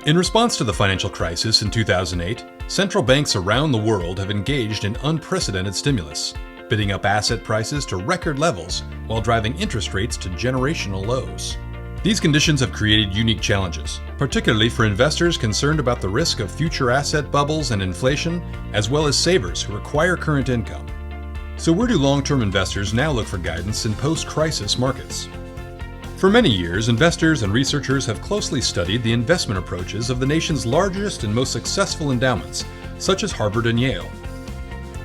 In response to the financial crisis in 2008, central banks around the world have engaged in unprecedented stimulus, bidding up asset prices to record levels while driving interest rates to generational lows. These conditions have created unique challenges, particularly for investors concerned about the risk of future asset bubbles and inflation, as well as savers who require current income. So where do long-term investors now look for guidance in post-crisis markets? For many years, investors and researchers have closely studied the investment approaches of the nation's largest and most successful endowments, such as Harvard and Yale.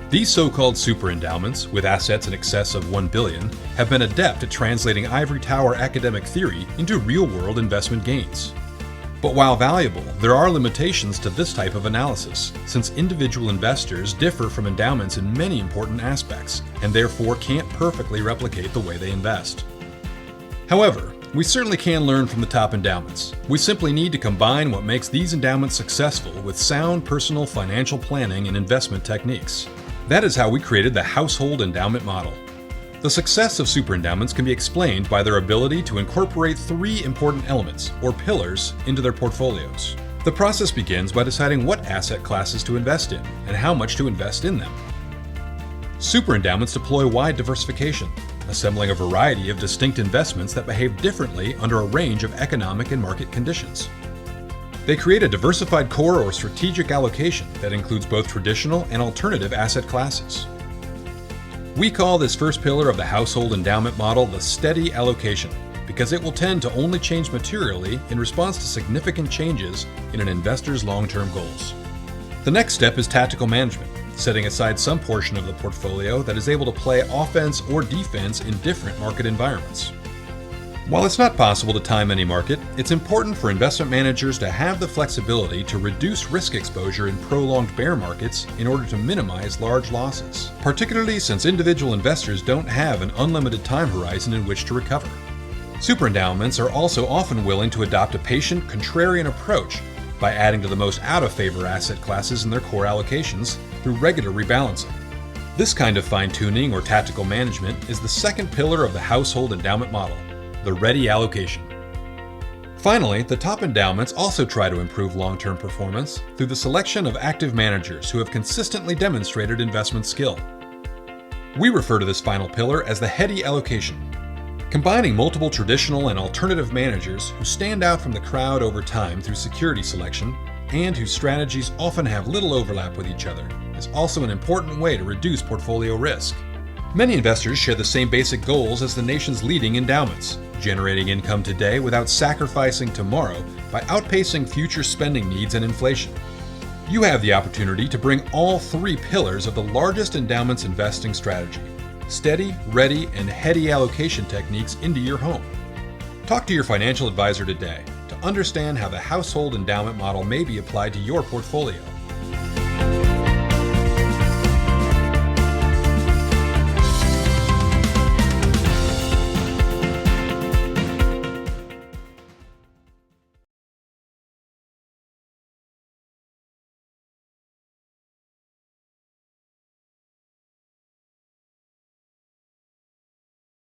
These so-called super endowments, with assets in excess of $1 billion, have been adept at translating ivory tower academic theory into real-world investment gains. But while valuable, there are limitations to this type of analysis, since individual investors differ from endowments in many important aspects, and therefore can't perfectly replicate the way they invest. However, we certainly can learn from the top endowments. We simply need to combine what makes these endowments successful with sound personal financial planning and investment techniques. That is how we created the household endowment model. The success of super endowments can be explained by their ability to incorporate three important elements, or pillars, into their portfolios. The process begins by deciding what asset classes to invest in and how much to invest in them. Super endowments deploy wide diversification, assembling a variety of distinct investments that behave differently under a range of economic and market conditions. They create a diversified core or strategic allocation that includes both traditional and alternative asset classes. We call this first pillar of the household endowment model the steady allocation, because it will tend to only change materially in response to significant changes in an investor's long-term goals. The next step is tactical management, setting aside some portion of the portfolio that is able to play offense or defense in different market environments. While it's not possible to time any market, it's important for investment managers to have the flexibility to reduce risk exposure in prolonged bear markets in order to minimize large losses, particularly since individual investors don't have an unlimited time horizon in which to recover. Super endowments are also often willing to adopt a patient, contrarian approach by adding to the most out-of-favor asset classes in their core allocations through regular rebalancing. This kind of fine-tuning or tactical management is the second pillar of the household endowment model, the ready allocation. Finally, the top endowments also try to improve long-term performance through the selection of active managers who have consistently demonstrated investment skill. We refer to this final pillar as the heady allocation, combining multiple traditional and alternative managers who stand out from the crowd over time through security selection and whose strategies often have little overlap with each other is also an important way to reduce portfolio risk. Many investors share the same basic goals as the nation's leading endowments, generating income today without sacrificing tomorrow by outpacing future spending needs and inflation. You have the opportunity to bring all three pillars of the largest endowment's investing strategy, steady, ready, and heady allocation techniques, into your home. Talk to your financial advisor today to understand how the household endowment model may be applied to your portfolio.